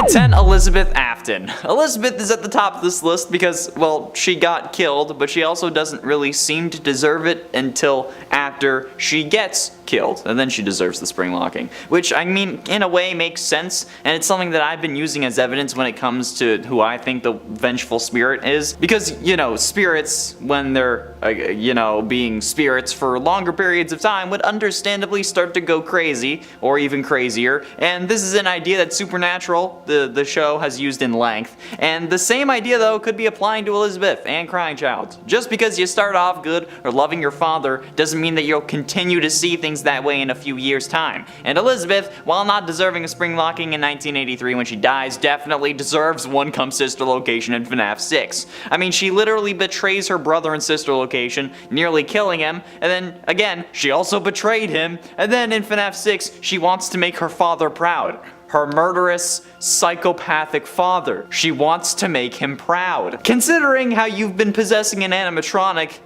at 10, Elizabeth Afton. Elizabeth is at the top of this list because, well, she got killed, but she also doesn't really seem to deserve it until after she gets killed, and then she deserves the spring locking. Which, I mean, in a way makes sense, and it's something that I've been using as evidence when it comes to who I think the vengeful spirit is. Because, you know, spirits, when they're, being spirits for longer periods of time, would understandably start to go crazy, or even crazier, and this is an idea that Supernatural, the show, has used in length. And the same idea, though, could be applying to Elizabeth and Crying Child. Just because you start off good or loving your father doesn't mean that you'll continue to see things that way in a few years' time. And Elizabeth, while not deserving a spring locking in 1983 when she dies, definitely deserves one come sister location in FNAF 6. I mean, she literally betrays her brother and sister location, nearly killing him, and then, again, she also betrayed him, and then in FNAF 6, she wants to make her father proud. Her murderous, psychopathic father. She wants to make him proud. Considering how you've been possessing an animatronic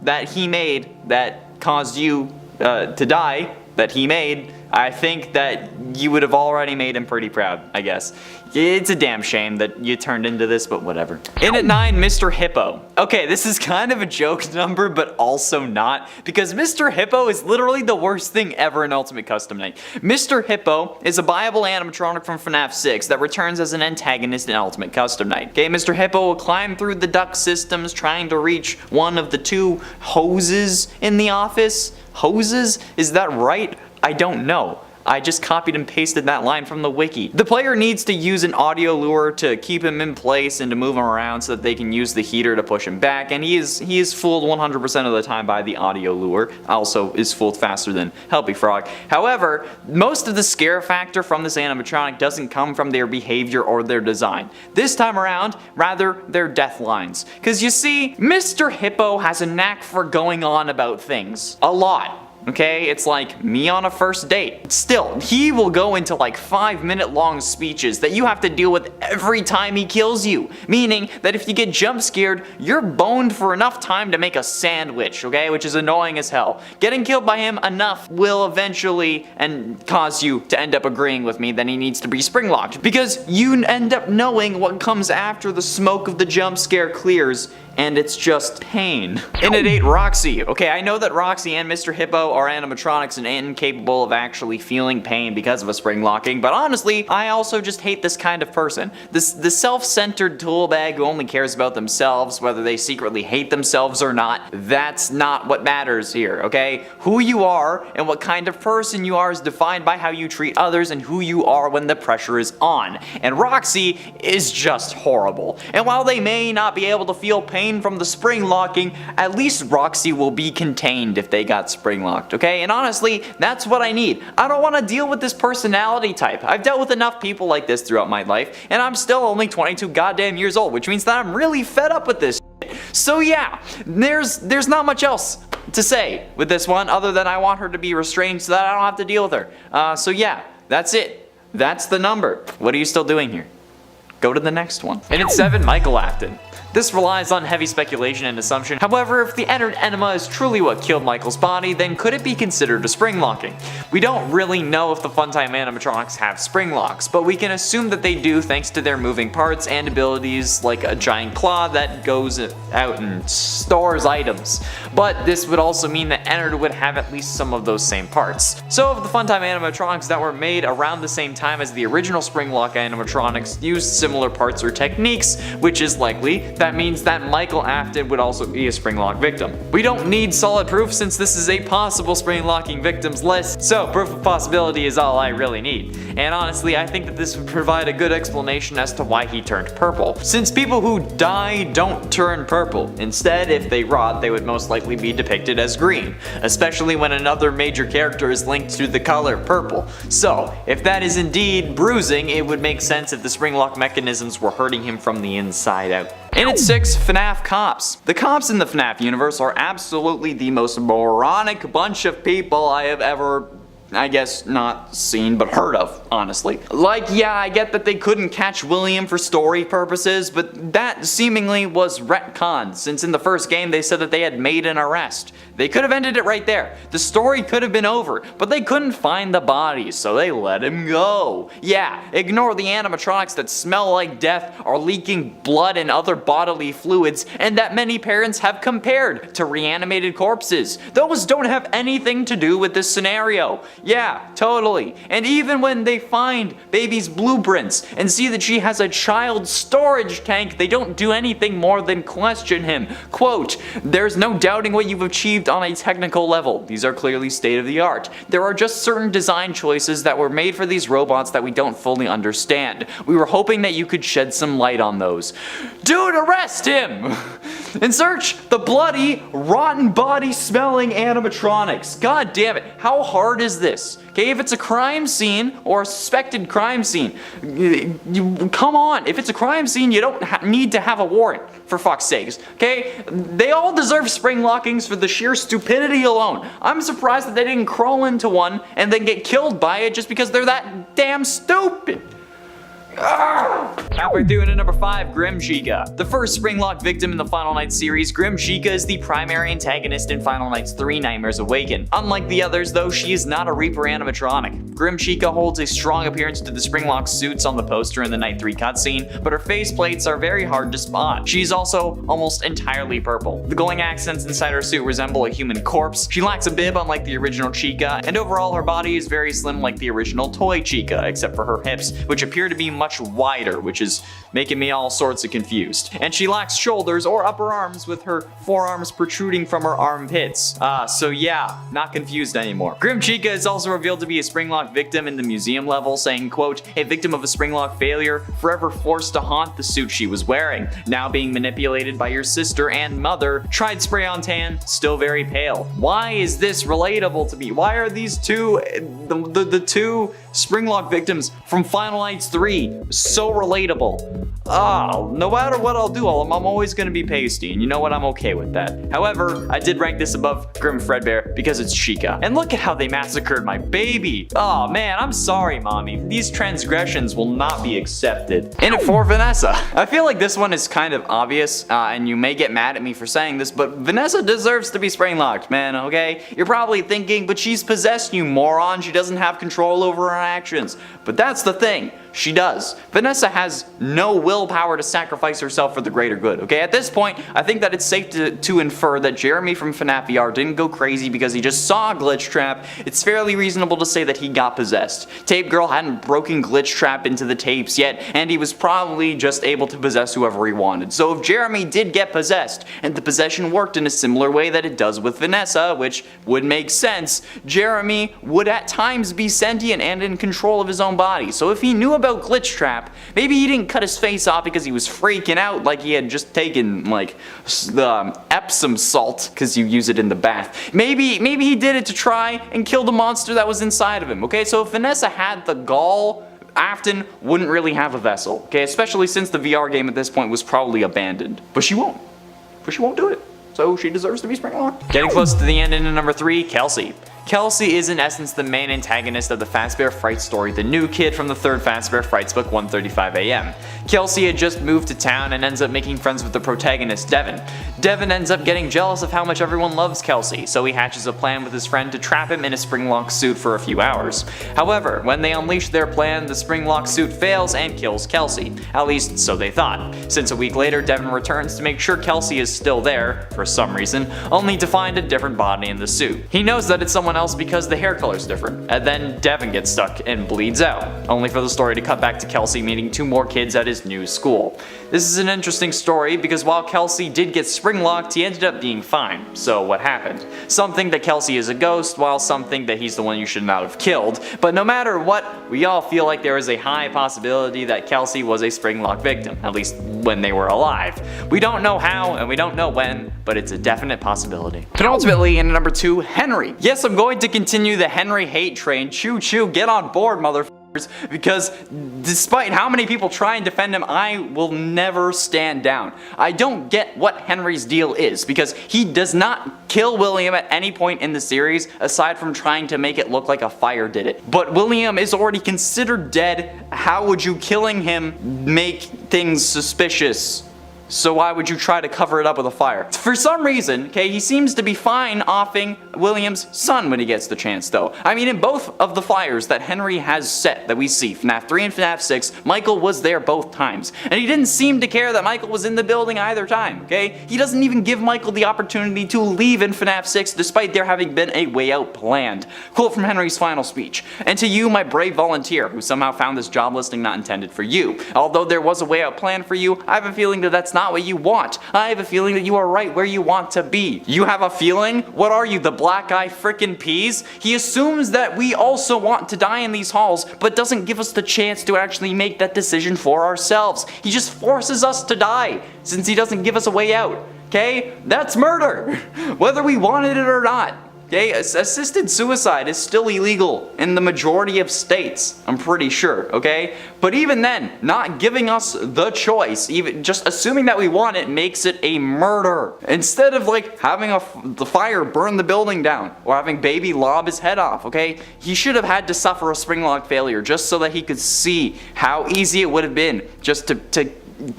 that he made that caused you to die, that he made, I think that you would have already made him pretty proud, I guess. It's a damn shame that you turned into this, but whatever. In at 9, Mr. Hippo. Okay, this is kind of a joke number, but also not, because Mr. Hippo is literally the worst thing ever in Ultimate Custom Night. Mr. Hippo is a viable animatronic from FNAF 6 that returns as an antagonist in Ultimate Custom Night. Okay, Mr. Hippo will climb through the duct systems trying to reach one of the 2 hoses in the office. Hoses? Is that right? I don't know. I just copied and pasted that line from the wiki. The player needs to use an audio lure to keep him in place and to move him around so that they can use the heater to push him back, and he is fooled 100% of the time by the audio lure. Also is fooled faster than Helpy Frog. However, most of the scare factor from this animatronic doesn't come from their behavior or their design. This time around, rather, their death lines. Cause you see, Mr. Hippo has a knack for going on about things. A lot. Okay, it's like me on a first date. Still, he will go into like 5-minute long speeches that you have to deal with every time he kills you. Meaning that if you get jump scared, you're boned for enough time to make a sandwich, okay? Which is annoying as hell. Getting killed by him enough will eventually cause you to end up agreeing with me that he needs to be spring locked. Because you end up knowing what comes after the smoke of the jump scare clears, and it's just pain. In at 8, Roxy. Okay, I know that Roxy and Mr. Hippo are animatronics and incapable of actually feeling pain because of a spring locking, but honestly, I also just hate this kind of person. The self-centered tool bag who only cares about themselves, whether they secretly hate themselves or not. That's not what matters here, okay? Who you are and what kind of person you are is defined by how you treat others and who you are when the pressure is on. And Roxy is just horrible. And while they may not be able to feel pain from the spring locking, at least Roxy will be contained if they got spring locked, okay? And honestly, that's what I need. I don't want to deal with this personality type. I've dealt with enough people like this throughout my life, and I'm still only 22 goddamn years old, which means that I'm really fed up with this shit. So yeah, there's not much else to say with this one other than I want her to be restrained so that I don't have to deal with her. So yeah, that's it. That's the number. What are you still doing here? Go to the next one. And it's 7, Michael Afton. This relies on heavy speculation and assumption. However, if the entered enema is truly what killed Michael's body, then could it be considered a spring locking? We don't really know if the Funtime animatronics have spring locks, but we can assume that they do thanks to their moving parts and abilities like a giant claw that goes out and stores items. But this would also mean that entered would have at least some of those same parts. So if the Funtime animatronics that were made around the same time as the original spring lock animatronics used similar parts or techniques, which is likely, that means that Michael Afton would also be a spring lock victim. We don't need solid proof since this is a possible spring locking victims list, so proof of possibility is all I really need. And honestly, I think that this would provide a good explanation as to why he turned purple. Since people who die don't turn purple. Instead, if they rot, they would most likely be depicted as green, especially when another major character is linked to the color purple. So, if that is indeed bruising, it would make sense if the spring lock mechanisms were hurting him from the inside out. And at 6, FNAF cops. The cops in the FNAF universe are absolutely the most moronic bunch of people I have ever I guess not seen, but heard of, honestly. Like, yeah, I get that they couldn't catch William for story purposes, but that seemingly was retconned, since in the first game they said that they had made an arrest. They could have ended it right there. The story could have been over, but they couldn't find the bodies, so they let him go. Yeah, ignore the animatronics that smell like death, are leaking blood and other bodily fluids, and that many parents have compared to reanimated corpses. Those don't have anything to do with this scenario. Yeah, totally. And even when they find baby's blueprints and see that she has a child storage tank, they don't do anything more than question him. Quote, "There's no doubting what you've achieved on a technical level. These are clearly state of the art. There are just certain design choices that were made for these robots that we don't fully understand. We were hoping that you could shed some light on those." Dude, arrest him! And search the bloody, rotten body smelling animatronics. God damn it, how hard is this? Okay, if it's a crime scene or a suspected crime scene, come on, if it's a crime scene, you don't need to have a warrant, for fuck's sakes, okay? They all deserve spring lockings for the sheer stupidity alone. I'm surprised that they didn't crawl into one and then get killed by it just because they're that damn stupid. Halfway through into number 5, Grim Chica. The first Springlock victim in the Final Nights series, Grim Chica is the primary antagonist in Final Nights 3 Nightmares Awaken. Unlike the others though, she is not a Reaper animatronic. Grim Chica holds a strong appearance to the Springlock suits on the poster in the Night 3 cutscene, but her faceplates are very hard to spot. She's also almost entirely purple. The glowing accents inside her suit resemble a human corpse. She lacks a bib unlike the original Chica, and overall her body is very slim like the original toy Chica, except for her hips, which appear to be much wider, which is making me all sorts of confused. And she lacks shoulders or upper arms, with her forearms protruding from her armpits. So yeah, not confused anymore. Grim Chica is also revealed to be a Springlock victim in the museum level, saying, quote, "A victim of a Springlock failure, forever forced to haunt the suit she was wearing, now being manipulated by your sister and mother, tried spray on tan, still very pale." Why is this relatable to me? Why are these two, the two Springlock victims from Final Nights 3 so relatable? No matter what I'll do, I'm always gonna be pasty, and you know what, I'm okay with that. However, I did rank this above Grim Fredbear because it's Chica. And look at how they massacred my baby. Oh man, I'm sorry, mommy. These transgressions will not be accepted. In it for Vanessa. I feel like this one is kind of obvious, and you may get mad at me for saying this, but Vanessa deserves to be spring-locked, man, okay? You're probably thinking, but she's possessed, you moron. She doesn't have control over her actions. But that's the thing. She does. Vanessa has no willpower to sacrifice herself for the greater good, okay? At this point, I think that it's safe to infer that Jeremy from FNAF VR didn't go crazy because he just saw a glitch trap. It's fairly reasonable to say that he got possessed. Tape Girl hadn't broken glitch trap into the tapes yet, and he was probably just able to possess whoever he wanted. So if Jeremy did get possessed, and the possession worked in a similar way that it does with Vanessa, which would make sense, Jeremy would at times be sentient and in control of his own body. So if he knew about glitch trap, maybe he didn't cut his face off because he was freaking out like he had just taken like the Epsom salt because you use it in the bath. Maybe he did it to try and kill the monster that was inside of him, okay? So if Vanessa had the gall, Afton wouldn't really have a vessel, okay? Especially since the VR game at this point was probably abandoned. But she won't. Do it. So she deserves to be spring-locked. Getting close to the end into number 3, Kelsey. Kelsey is in essence the main antagonist of the Fazbear Fright story, the new kid from the third Fazbear Frights book 135 AM. Kelsey had just moved to town and ends up making friends with the protagonist, Devin. Devin ends up getting jealous of how much everyone loves Kelsey, so he hatches a plan with his friend to trap him in a Springlock suit for a few hours. However, when they unleash their plan, the Springlock suit fails and kills Kelsey. At least, so they thought. Since a week later, Devin returns to make sure Kelsey is still there, for some reason, only to find a different body in the suit. He knows that it's someone else because the hair color's different, and then Devin gets stuck and bleeds out, only for the story to cut back to Kelsey meeting 2 more kids at his new school. This is an interesting story because while Kelsey did get spring-locked, he ended up being fine. So what happened? Some think that Kelsey is a ghost, while some think that he's the one you should not have killed. But no matter what, we all feel like there is a high possibility that Kelsey was a spring-lock victim, at least when they were alive. We don't know how and we don't know when, but it's a definite possibility. Penultimately, in number 2, Henry. Yes, I'm going to continue the Henry hate train. Choo choo, get on board, mother. because despite how many people try and defend him, I will never stand down. I don't get what Henry's deal is, because he does not kill William at any point in the series aside from trying to make it look like a fire did it. But William is already considered dead. How would you killing him make things suspicious? So why would you try to cover it up with a fire? For some reason, okay, he seems to be fine offing William's son when he gets the chance though. I mean, in both of the fires that Henry has set that we see, FNAF 3 and FNAF 6, Michael was there both times. And he didn't seem to care that Michael was in the building either time, okay? He doesn't even give Michael the opportunity to leave in FNAF 6 despite there having been a way out planned. Quote from Henry's final speech: "And to you, my brave volunteer, who somehow found this job listing not intended for you. Although there was a way out planned for you, I have a feeling that that's not what you want. I have a feeling that you are right where you want to be." You have a feeling? What are you, the black eye frickin' peas? He assumes that we also want to die in these halls, but doesn't give us the chance to actually make that decision for ourselves. He just forces us to die, since he doesn't give us a way out. Okay? That's murder! Whether we wanted it or not. Okay, assisted suicide is still illegal in the majority of states, I'm pretty sure, okay? But even then, not giving us the choice, even just assuming that we want it, makes it a murder. Instead of like having the fire burn the building down, or having Baby lob his head off, okay? He should have had to suffer a Springlock failure just so that he could see how easy it would have been just to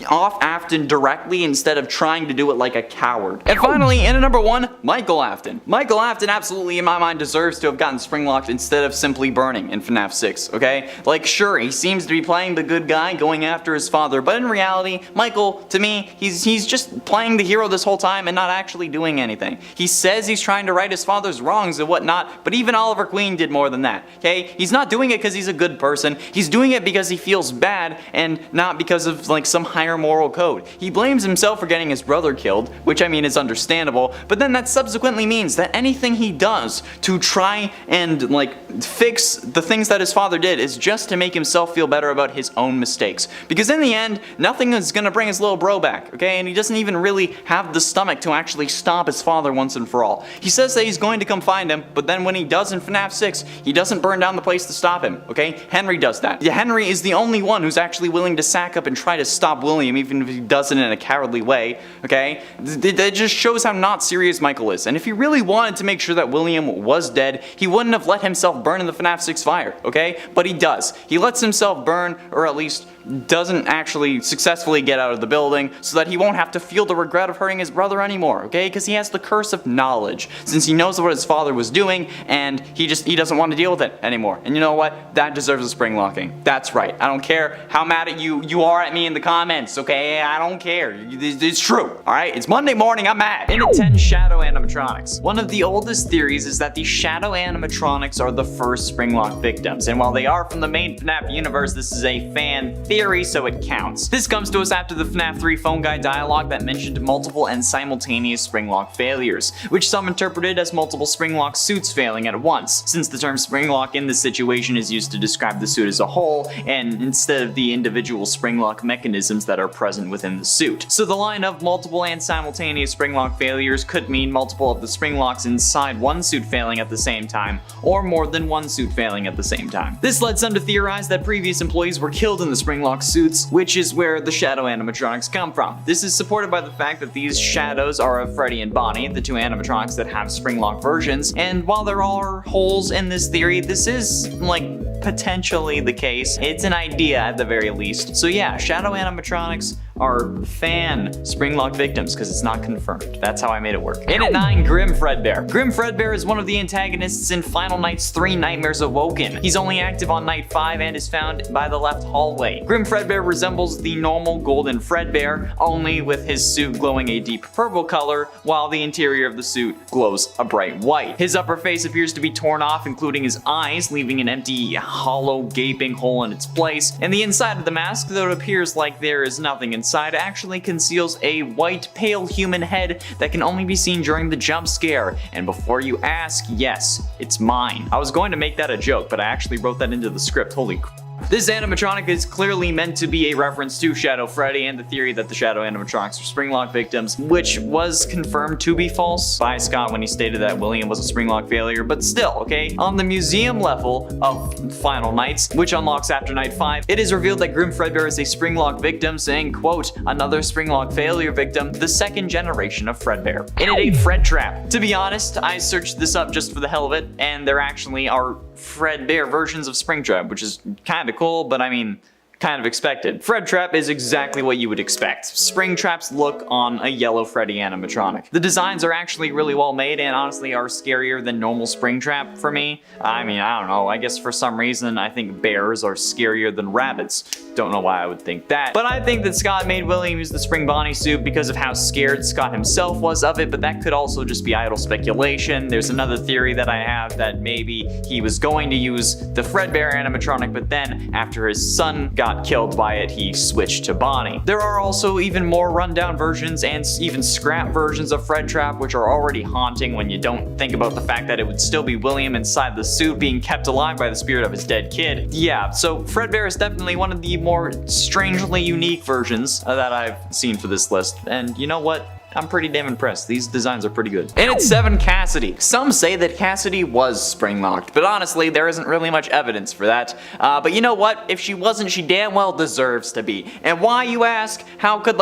off Afton directly instead of trying to do it like a coward. And finally, in at number 1, Michael Afton. Michael Afton absolutely, in my mind, deserves to have gotten Springlocked instead of simply burning in FNAF 6, okay? Like, sure, he seems to be playing the good guy, going after his father, but in reality, Michael, to me, he's just playing the hero this whole time and not actually doing anything. He says he's trying to right his father's wrongs and whatnot, but even Oliver Queen did more than that, okay? He's not doing it because he's a good person. He's doing it because he feels bad and not because of, like, some higher moral code. He blames himself for getting his brother killed, which I mean is understandable, but then that subsequently means that anything he does to try and like fix the things that his father did is just to make himself feel better about his own mistakes. Because in the end, nothing is gonna bring his little bro back, okay? And he doesn't even really have the stomach to actually stop his father once and for all. He says that he's going to come find him, but then when he does in FNAF 6, he doesn't burn down the place to stop him, okay? Henry does that. Yeah, Henry is the only one who's actually willing to sack up and try to stop William, even if he does it in a cowardly way, okay? That just shows how not serious Michael is. And if he really wanted to make sure that William was dead, he wouldn't have let himself burn in the FNAF 6 fire, okay? But he does. He lets himself burn, or at least doesn't actually successfully get out of the building, so that he won't have to feel the regret of hurting his brother anymore, okay? Because he has the curse of knowledge, since he knows what his father was doing, and he doesn't want to deal with it anymore. And you know what? That deserves a springlocking. That's right. I don't care how mad at you are at me in the comments, okay? I don't care. It's true, alright? It's Monday morning, I'm mad. In at 10, Shadow Animatronics. One of the oldest theories is that the Shadow Animatronics are the first Springlock victims, and while they are from the main FNAF universe, this is a fan theory, so it counts. This comes to us after the FNAF 3 phone guy dialogue that mentioned multiple and simultaneous Springlock failures, which some interpreted as multiple Springlock suits failing at once, since the term Springlock in this situation is used to describe the suit as a whole, and instead of the individual Springlock mechanisms that are present within the suit. So the line of multiple and simultaneous Springlock failures could mean multiple of the Springlocks inside one suit failing at the same time, or more than one suit failing at the same time. This led some to theorize that previous employees were killed in the Springlock suits, which is where the Shadow Animatronics come from. This is supported by the fact that these shadows are of Freddy and Bonnie, the two animatronics that have Springlock versions, and while there are holes in this theory, this is, like, potentially the case. It's an idea at the very least. So yeah, Shadow Animatronics are fan Springlock victims because it's not confirmed. That's how I made it work. In at 9, Grim Fredbear. Grim Fredbear is one of the antagonists in Final Nights 3 Nightmares Awoken. He's only active on night 5 and is found by the left hallway. Grim Fredbear resembles the normal golden Fredbear, only with his suit glowing a deep purple color, while the interior of the suit glows a bright white. His upper face appears to be torn off, including his eyes, leaving an empty, hollow, gaping hole in its place, and the inside of the mask, though it appears like there is nothing inside, actually conceals a white, pale human head that can only be seen during the jump scare. And before you ask, yes, it's mine. I was going to make that a joke, but I actually wrote that into the script. Holy crap. This animatronic is clearly meant to be a reference to Shadow Freddy and the theory that the Shadow animatronics are Springlock victims, which was confirmed to be false by Scott when he stated that William was a Springlock failure, but still, okay? On the museum level of Final Nights, which unlocks after Night 5, it is revealed that Grim Fredbear is a Springlock victim, saying, quote, another Springlock failure victim, the second generation of Fredbear. And it ate Fred Trap. To be honest, I searched this up just for the hell of it, and there actually are Fredbear versions of Springtrap, which is kind of cool, but I mean, kind of expected. Fred Trap is exactly what you would expect. Springtrap's look on a yellow Freddy animatronic. The designs are actually really well made and honestly are scarier than normal Springtrap for me. I mean, I don't know, I guess for some reason I think bears are scarier than rabbits. Don't know why I would think that. But I think that Scott made William use the Spring Bonnie suit because of how scared Scott himself was of it, but that could also just be idle speculation. There's another theory that I have that maybe he was going to use the Fredbear animatronic, but then after his son got killed by it, he switched to Bonnie. There are also even more rundown versions and even scrap versions of Fred Trap, which are already haunting when you don't think about the fact that it would still be William inside the suit being kept alive by the spirit of his dead kid. Yeah, so Fredbear is definitely one of the more strangely unique versions that I've seen for this list. And you know what? I'm pretty damn impressed. These designs are pretty good. And at 7, Cassidy. Some say that Cassidy was spring-locked, but honestly, there isn't really much evidence for that. But you know what? If she wasn't, she damn well deserves to be. And why, you ask? How could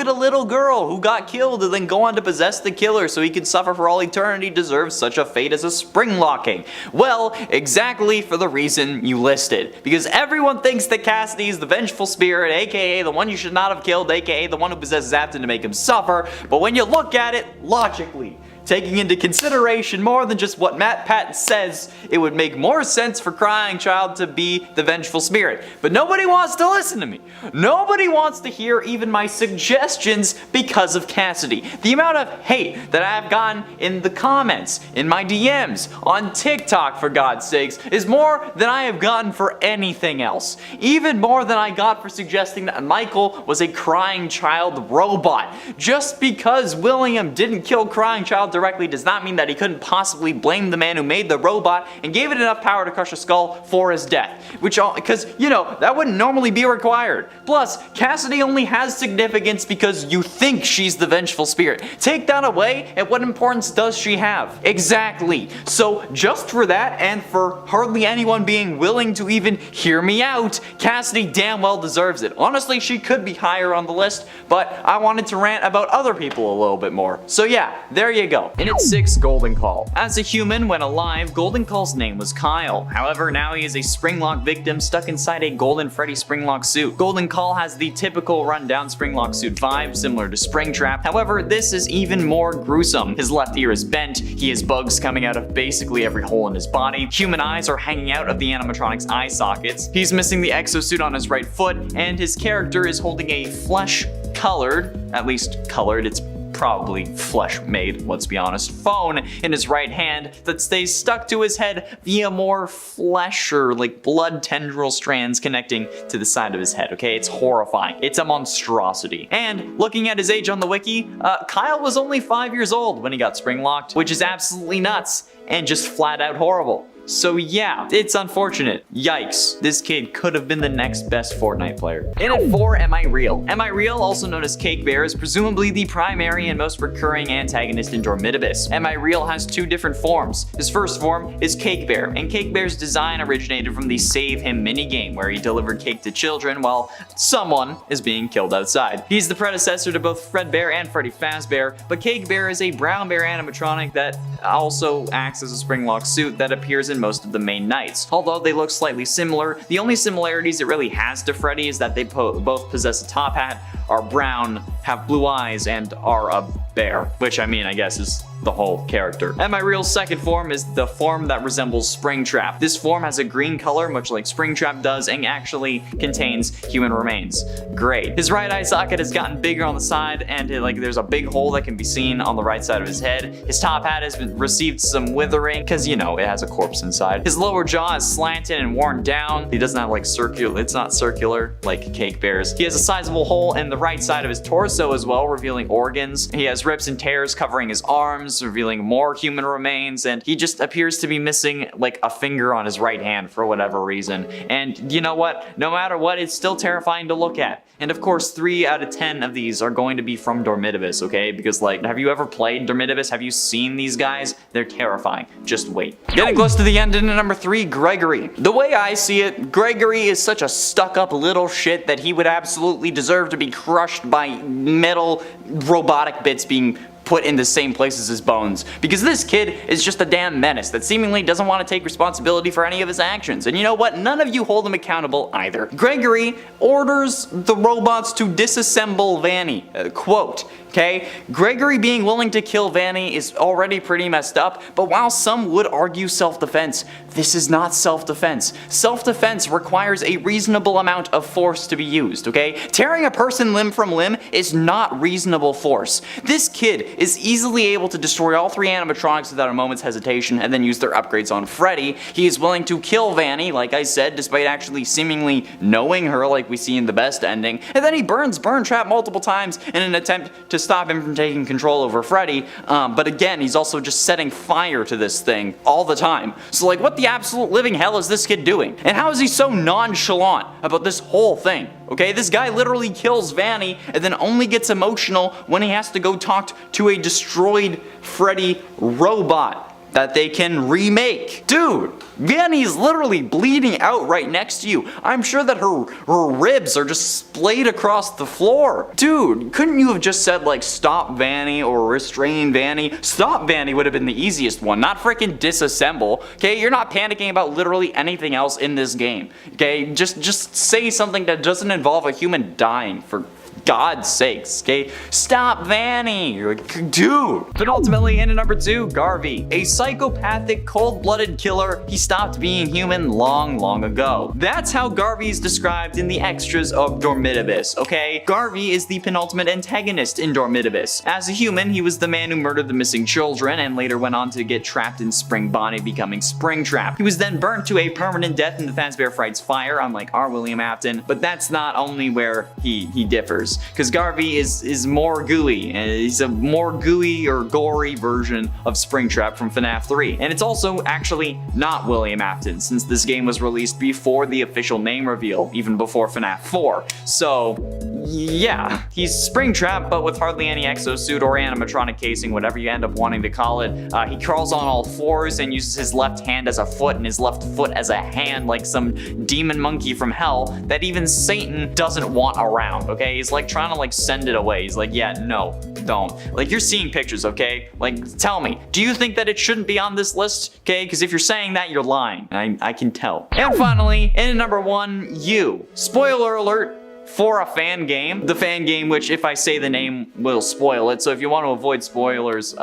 a little girl who got killed and then go on to possess the killer so he could suffer for all eternity deserve such a fate as a spring-locking? Well, exactly for the reason you listed. Because everyone thinks that Cassidy is the vengeful spirit, aka the one you should not have killed, aka the one who possesses Afton to make him suffer. But when you look at it logically, taking into consideration more than just what Matt Patton says, it would make more sense for Crying Child to be the vengeful spirit. But nobody wants to listen to me. Nobody wants to hear even my suggestions because of Cassidy. The amount of hate that I have gotten in the comments, in my DMs, on TikTok for God's sakes, is more than I have gotten for anything else. Even more than I got for suggesting that Michael was a Crying Child robot. Just because William didn't kill Crying Child directly does not mean that he couldn't possibly blame the man who made the robot and gave it enough power to crush a skull for his death. Because, you know, that wouldn't normally be required. Plus, Cassidy only has significance because you think she's the vengeful spirit. Take that away, and what importance does she have? Exactly. So, just for that, and for hardly anyone being willing to even hear me out, Cassidy damn well deserves it. Honestly, she could be higher on the list, but I wanted to rant about other people a little bit more. So yeah, there you go. In its 6th, Golden Call. As a human, when alive, Golden Call's name was Kyle. However, now he is a Springlock victim stuck inside a Golden Freddy Springlock suit. Golden Call has the typical rundown Springlock suit vibe, similar to Springtrap. However, this is even more gruesome. His left ear is bent, he has bugs coming out of basically every hole in his body, human eyes are hanging out of the animatronic's eye sockets, he's missing the exosuit on his right foot, and his character is holding a flesh-colored, at least colored, it's probably flesh-made, let's be honest, phone in his right hand that stays stuck to his head via more flesh or like blood tendril strands connecting to the side of his head, okay? It's horrifying. It's a monstrosity. And looking at his age on the wiki, Kyle was only 5 years old when he got spring-locked, which is absolutely nuts and just flat out horrible. So yeah, it's unfortunate. Yikes. This kid could have been the next best Fortnite player. In at 4, Am I Real? Am I Real, also known as Cake Bear, is presumably the primary and most recurring antagonist in Dormitibus. Am I Real has 2 different forms. His first form is Cake Bear, and Cake Bear's design originated from the Save Him minigame, where he delivered cake to children while someone is being killed outside. He's the predecessor to both Fredbear and Freddy Fazbear, but Cake Bear is a brown bear animatronic that also acts as a Springlock suit that appears in most of the main Nights. Although they look slightly similar, the only similarities it really has to Freddy is that they both possess a top hat, are brown, have blue eyes, and are a bear, which I mean, I guess is the whole character. Am I Real's second form is the form that resembles Springtrap. This form has a green color, much like Springtrap does, and actually contains human remains. Great. His right eye socket has gotten bigger on the side, and there's a big hole that can be seen on the right side of his head. His top hat has received some withering, because, you know, it has a corpse inside. His lower jaw is slanted and worn down. He doesn't have, like, circular, it's not circular, like Cake Bear's. He has a sizable hole in the right side of his torso, torso as well, revealing organs. He has rips and tears covering his arms, revealing more human remains, and he just appears to be missing like a finger on his right hand for whatever reason. And you know what? No matter what, it's still terrifying to look at. And of course, 3 out of 10 of these are going to be from Dormitibus, okay? Because like, have you ever played Dormitibus? Have you seen these guys? They're terrifying. Just wait. Getting close to the end, in number 3, Gregory. The way I see it, Gregory is such a stuck-up little shit that he would absolutely deserve to be crushed by metal robotic bits being put in the same place as his bones, because this kid is just a damn menace that seemingly doesn't want to take responsibility for any of his actions. And you know what? None of you hold him accountable either. Gregory orders the robots to disassemble Vanny. Quote, okay? Gregory being willing to kill Vanny is already pretty messed up, but while some would argue self-defense, this is not self-defense. Self-defense requires a reasonable amount of force to be used, okay? Tearing a person limb from limb is not reasonable force. This kid is easily able to destroy all 3 animatronics without a moment's hesitation and then use their upgrades on Freddy. He is willing to kill Vanny, like I said, despite actually seemingly knowing her like we see in the best ending, and then he burns Burn Trap multiple times in an attempt to stop him from taking control over Freddy, but again, he's also just setting fire to this thing all the time. So like, what the absolute living hell is this kid doing? And how is he so nonchalant about this whole thing? Okay, this guy literally kills Vanny and then only gets emotional when he has to go talk to a destroyed Freddy robot that they can remake. Dude, Vanny's literally bleeding out right next to you. I'm sure that her ribs are just splayed across the floor. Dude, couldn't you have just said like stop Vanny or restrain Vanny? Stop Vanny would have been the easiest one, not freaking disassemble. Okay, you're not panicking about literally anything else in this game. Okay, just say something that doesn't involve a human dying, for God's sakes, okay? Stop Vanny! You're like, dude! But ultimately, in at number 2, Garvey. A psychopathic, cold-blooded killer. He stopped being human long ago. That's how Garvey is described in the extras of Dormitibus, okay? Garvey is the penultimate antagonist in Dormitibus. As a human, he was the man who murdered the missing children and later went on to get trapped in Spring Bonnie, becoming Springtrap. He was then burnt to a permanent death in the Fazbear Frights fire, unlike our William Afton, but that's not only where he differs. Because Garvey is more gooey, and he's a more gooey or gory version of Springtrap from FNAF 3. And it's also actually not William Afton, since this game was released before the official name reveal, even before FNAF 4. So, yeah, he's Springtrap, but with hardly any exosuit or animatronic casing, whatever you end up wanting to call it. He crawls on all 4s and uses his left hand as a foot and his left foot as a hand, like some demon monkey from hell that even Satan doesn't want around, okay? He's like trying to like send it away. He's like, yeah, no, don't. Like, you're seeing pictures, okay? Like, tell me, do you think that it shouldn't be on this list? Okay, because if you're saying that, you're lying. I can tell. And finally, in at number 1, you. Spoiler alert for a fan game. The fan game, which if I say the name will spoil it. So if you want to avoid spoilers,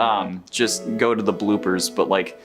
just go to the bloopers, but like,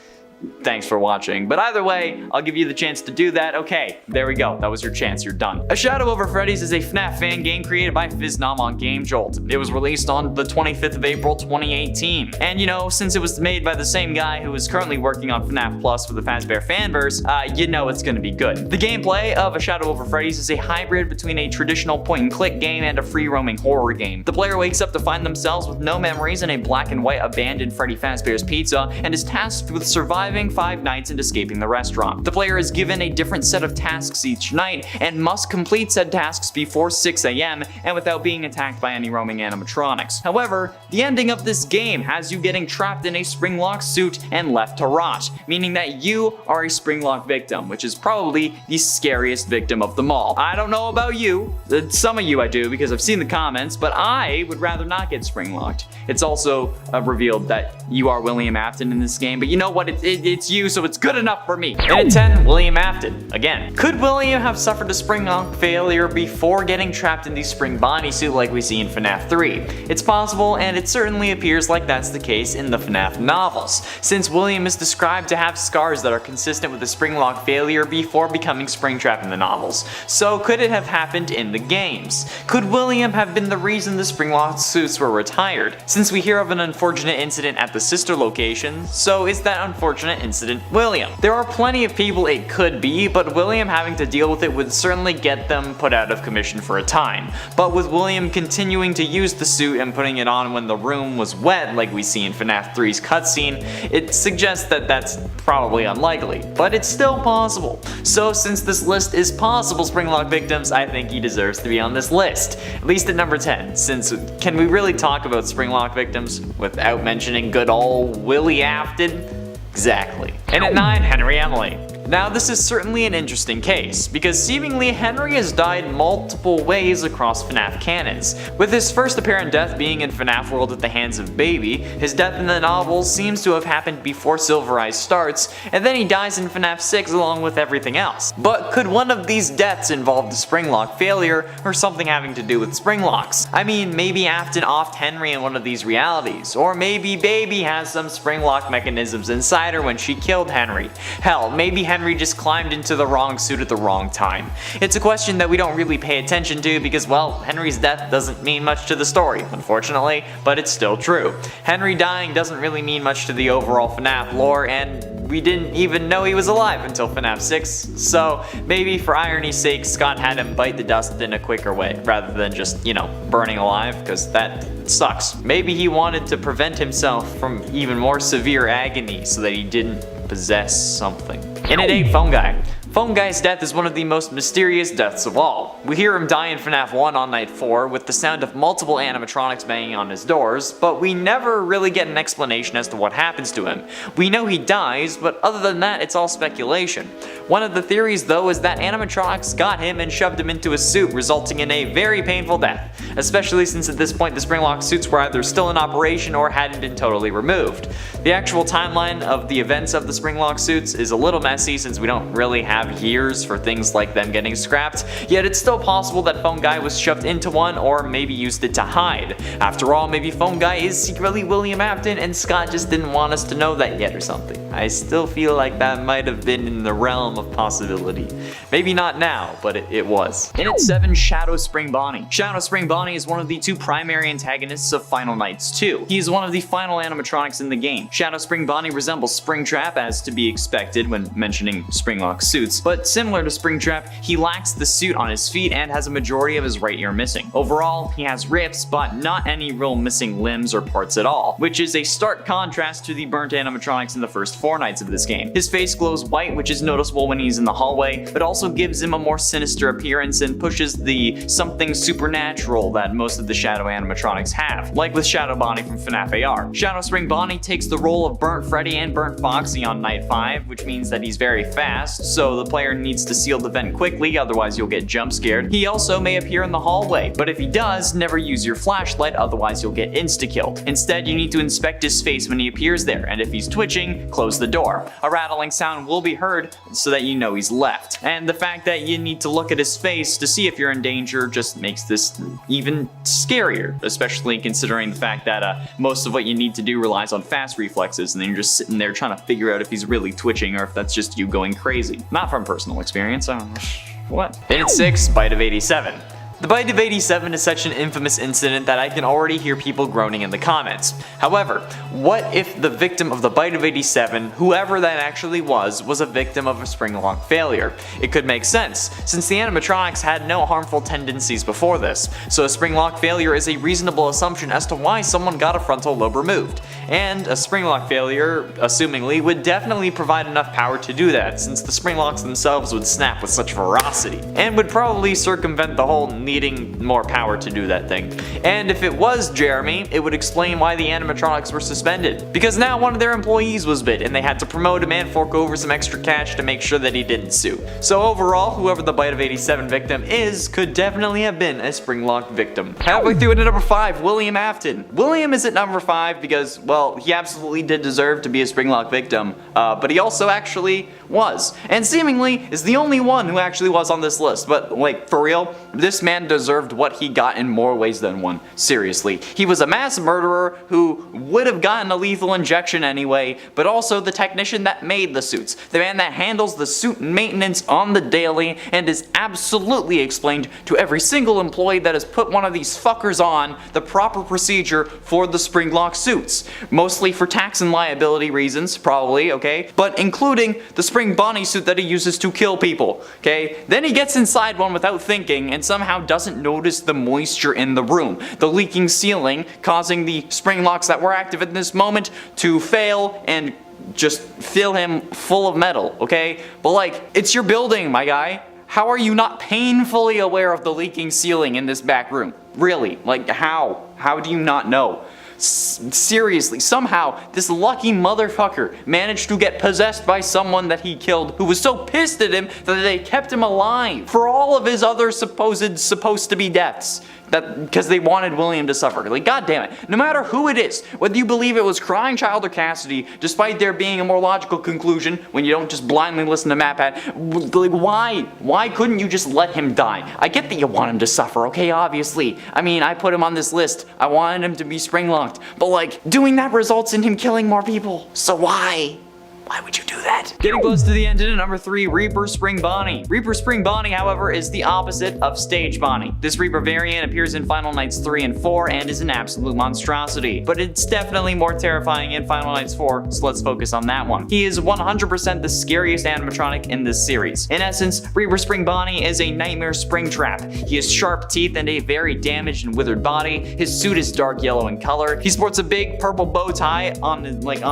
thanks for watching. But either way, I'll give you the chance to do that. Okay, there we go. That was your chance. You're done. A Shadow Over Freddy's is a FNAF fan game created by Fiznom on GameJolt. It was released on the 25th of April, 2018. And you know, since it was made by the same guy who is currently working on FNAF Plus for the Fazbear Fanverse, you know it's gonna be good. The gameplay of A Shadow Over Freddy's is a hybrid between a traditional point-and-click game and a free-roaming horror game. The player wakes up to find themselves with no memories in a black and white abandoned Freddy Fazbear's Pizza and is tasked with surviving 5 nights and escaping the restaurant. The player is given a different set of tasks each night and must complete said tasks before 6 AM and without being attacked by any roaming animatronics. However, the ending of this game has you getting trapped in a Springlock suit and left to rot, meaning that you are a Springlock victim, which is probably the scariest victim of them all. I don't know about you, some of you I do because I've seen the comments, but I would rather not get Springlocked. It's also revealed that you are William Afton in this game, but you know what, it's you, so it's good enough for me. And at 10, William Afton. Again, could William have suffered a Springlock failure before getting trapped in the Spring Bonnie suit like we see in FNAF 3? It's possible, and it certainly appears like that's the case in the FNAF novels, since William is described to have scars that are consistent with the Springlock failure before becoming Springtrap in the novels. So could it have happened in the games? Could William have been the reason the Springlock suits were retired? Since we hear of an unfortunate incident at the sister location, so is that unfortunate unfortunate incident William. There are plenty of people it could be, but William having to deal with it would certainly get them put out of commission for a time. But with William continuing to use the suit and putting it on when the room was wet like we see in FNAF 3's cutscene, it suggests that that's probably unlikely, but it's still possible. So since this list is possible Springlock victims, I think he deserves to be on this list, at least at number 10, since can we really talk about Springlock victims without mentioning good old Willie Afton? Exactly. And at 9, Henry Emily. Now this is certainly an interesting case, because seemingly Henry has died multiple ways across FNAF canons, with his first apparent death being in FNAF World at the hands of Baby. His death in the novel seems to have happened before Silver Eyes starts, and then he dies in FNAF 6 along with everything else. But could one of these deaths involve the Springlock failure, or something having to do with Springlocks? I mean, maybe Afton offed Henry in one of these realities, or maybe Baby has some Springlock mechanisms inside her when she killed Henry. Hell, maybe Henry just climbed into the wrong suit at the wrong time. It's a question that we don't really pay attention to because, well, Henry's death doesn't mean much to the story, unfortunately, but it's still true. Henry dying doesn't really mean much to the overall FNAF lore, and we didn't even know he was alive until FNAF 6, so maybe for irony's sake, Scott had him bite the dust in a quicker way, rather than just, you know, burning alive, because that sucks. Maybe he wanted to prevent himself from even more severe agony so that he didn't possess something. And at 8, Phone Guy. Phone Guy's death is one of the most mysterious deaths of all. We hear him die in FNAF 1 on night 4 with the sound of multiple animatronics banging on his doors, but we never really get an explanation as to what happens to him. We know he dies, but other than that, it's all speculation. One of the theories though is that animatronics got him and shoved him into a suit, resulting in a very painful death, especially since at this point the Springlock suits were either still in operation or hadn't been totally removed. The actual timeline of the events of the Springlock suits is a little messy since we don't really have years for things like them getting scrapped, yet it's still possible that Phone Guy was shoved into one or maybe used it to hide. After all, maybe Phone Guy is secretly William Afton and Scott just didn't want us to know that yet or something. I still feel like that might have been in the realm of possibility. Maybe not now, but it was. And at 7, Shadow Spring Bonnie. Shadow Spring Bonnie is one of the 2 primary antagonists of Final Nights 2. He is one of the final animatronics in the game. Shadow Spring Bonnie resembles Springtrap, as to be expected when mentioning Springlock suits, but similar to Springtrap, he lacks the suit on his feet and has a majority of his right ear missing. Overall, he has rips, but not any real missing limbs or parts at all, which is a stark contrast to the burnt animatronics in the first 4 nights of this game. His face glows white, which is noticeable when he's in the hallway, but also gives him a more sinister appearance and pushes the something supernatural that most of the Shadow animatronics have, like with Shadow Bonnie from FNAF AR. Shadow Spring Bonnie takes the role of Burnt Freddy and Burnt Foxy on night 5, which means that he's very fast, so the player needs to seal the vent quickly, otherwise you'll get jump scared. He also may appear in the hallway, but if he does, never use your flashlight, otherwise you'll get insta-killed. Instead, you need to inspect his face when he appears there, and if he's twitching, close the door. A rattling sound will be heard so that you know he's left. And the fact that you need to look at his face to see if you're in danger just makes this even scarier, especially considering the fact that most of what you need to do relies on fast reflexes, and then you're just sitting there trying to figure out if he's really twitching or if that's just you going crazy. Not from personal experience, I don't know. What? And at 6, Bite of 87. The Bite of 87 is such an infamous incident that I can already hear people groaning in the comments. However, what if the victim of the Bite of 87, whoever that actually was a victim of a Springlock failure? It could make sense, since the animatronics had no harmful tendencies before this, so a Springlock failure is a reasonable assumption as to why someone got a frontal lobe removed. And a Springlock failure, assumingly, would definitely provide enough power to do that, since the Springlocks themselves would snap with such ferocity, and would probably circumvent the whole needing more power to do that thing. And if it was Jeremy, it would explain why the animatronics were suspended, because now one of their employees was bit and they had to promote him and fork over some extra cash to make sure that he didn't sue. So overall, whoever the Bite of 87 victim is could definitely have been a Springlock victim. Halfway through into number 5, William Afton. William is at number 5 because, well, he absolutely did deserve to be a Springlock victim, but he also actually was, and seemingly is the only one who actually was on this list. But like, for real, this man deserved what he got in more ways than one. Seriously, he was a mass murderer who would have gotten a lethal injection anyway, but also the technician that made the suits, the man that handles the suit maintenance on the daily, and is absolutely explained to every single employee that has put one of these fuckers on the proper procedure for the Springlock suits. Mostly for tax and liability reasons, probably, okay? But including the Spring Bonnie suit that he uses to kill people, okay? Then he gets inside one without thinking and somehow doesn't notice the moisture in the room, the leaking ceiling causing the Springlocks that were active at this moment to fail and just fill him full of metal, okay? But like, it's your building, my guy. How are you not painfully aware of the leaking ceiling in this back room? Really, like how? How do you not know? Seriously, somehow this lucky motherfucker managed to get possessed by someone that he killed who was so pissed at him that they kept him alive for all of his other supposed to be deaths. Because they wanted William to suffer. Like, god damn it. No matter who it is, whether you believe it was Crying Child or Cassidy, despite there being a more logical conclusion when you don't just blindly listen to MatPat, like, why? Why couldn't you just let him die? I get that you want him to suffer, okay, obviously. I mean, I put him on this list. I wanted him to be spring-locked. But like, doing that results in him killing more people. So why? Why would you do that? Getting close to the end in number 3, Reaper Spring Bonnie. Reaper Spring Bonnie, however, is the opposite of Stage Bonnie. This Reaper variant appears in Final Nights 3 and 4 and is an absolute monstrosity. But it's definitely more terrifying in Final Nights 4, so let's focus on that one. He is 100% the scariest animatronic in this series. In essence, Reaper Spring Bonnie is a nightmare spring trap. He has sharp teeth and a very damaged and withered body. His suit is dark yellow in color. He sports a big purple bow tie on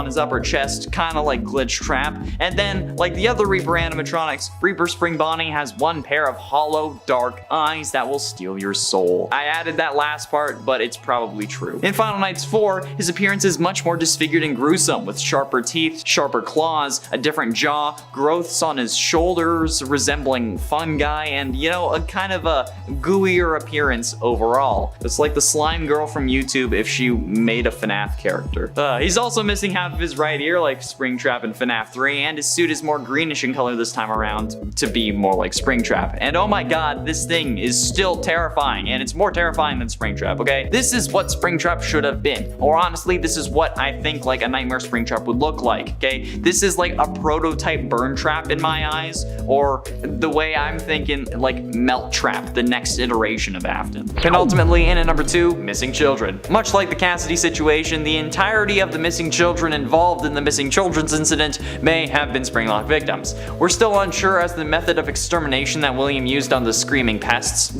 his upper chest, kind of like Glitch Trap. And then, like the other Reaper animatronics, Reaper Spring Bonnie has one pair of hollow, dark eyes that will steal your soul. I added that last part, but it's probably true. In Final Nights 4, his appearance is much more disfigured and gruesome, with sharper teeth, sharper claws, a different jaw, growths on his shoulders resembling fungi, and, you know, a kind of a gooier appearance overall. It's like the slime girl from YouTube if she made a FNAF character. He's also missing half of his right ear like Springtrap and FNAF 3, and his suit is more greenish in color this time around to be more like Springtrap. And oh my god, this thing is still terrifying, and it's more terrifying than Springtrap, okay? This is what Springtrap should have been. Or honestly, this is what I think like a Nightmare Springtrap would look like, okay? This is like a prototype Burn Trap in my eyes, or the way I'm thinking, like Melt Trap, the next iteration of Afton. Penultimately, in at number 2, Missing Children. Much like the Cassidy situation, the entirety of the missing children involved in the missing children's incident may have been Springlock victims. We're still unsure as to the method of extermination that William used on the screaming pests.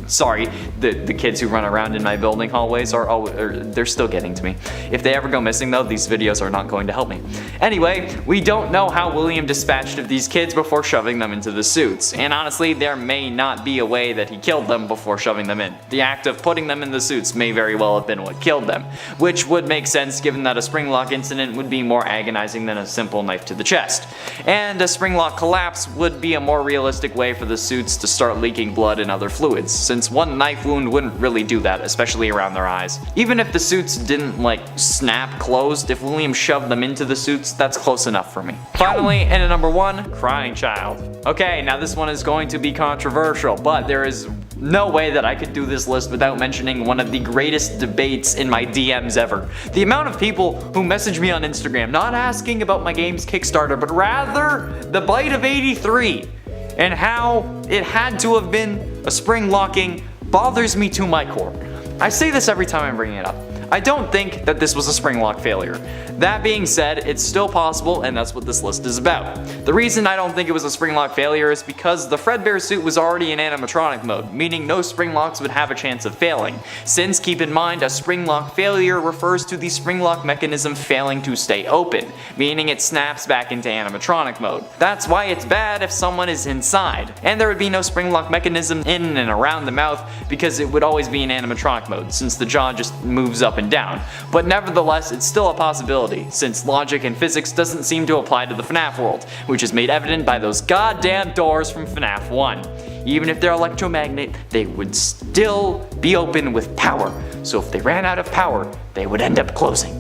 Sorry, the kids who run around in my building hallways they're still getting to me. If they ever go missing though, these videos are not going to help me. Anyway, we don't know how William dispatched of these kids before shoving them into the suits. And honestly, there may not be a way that he killed them before shoving them in. The act of putting them in the suits may very well have been what killed them, which would make sense given that a Springlock incident would be more agonizing than a simple knife to the chest. And a Springlock collapse would be a more realistic way for the suits to start leaking blood and other fluids, since one knife wound wouldn't really do that, especially around their eyes. Even if the suits didn't like snap closed, if William shoved them into the suits, that's close enough for me. Finally, in at number 1, Crying Child. Okay, now this one is going to be controversial, but there is no way that I could do this list without mentioning one of the greatest debates in my DMs ever. The amount of people who message me on Instagram, not asking about my game's Kickstarter, but rather the Bite of 83, and how it had to have been a spring locking bothers me to my core. I say this every time I'm bringing it up. I don't think that this was a Springlock failure. That being said, it's still possible, and that's what this list is about. The reason I don't think it was a Springlock failure is because the Fredbear suit was already in animatronic mode, meaning no Springlocks would have a chance of failing. Since, keep in mind, a Springlock failure refers to the Springlock mechanism failing to stay open, meaning it snaps back into animatronic mode. That's why it's bad if someone is inside, and there would be no Springlock mechanism in and around the mouth because it would always be in animatronic mode, since the jaw just moves up and down. But nevertheless, it's still a possibility, since logic and physics doesn't seem to apply to the FNAF world, which is made evident by those goddamn doors from FNAF 1. Even if they're electromagnet, they would still be open with power, so if they ran out of power, they would end up closing.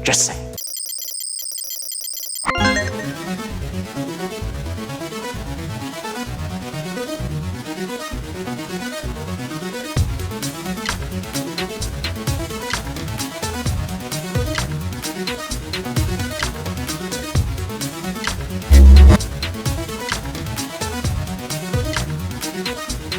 Just saying.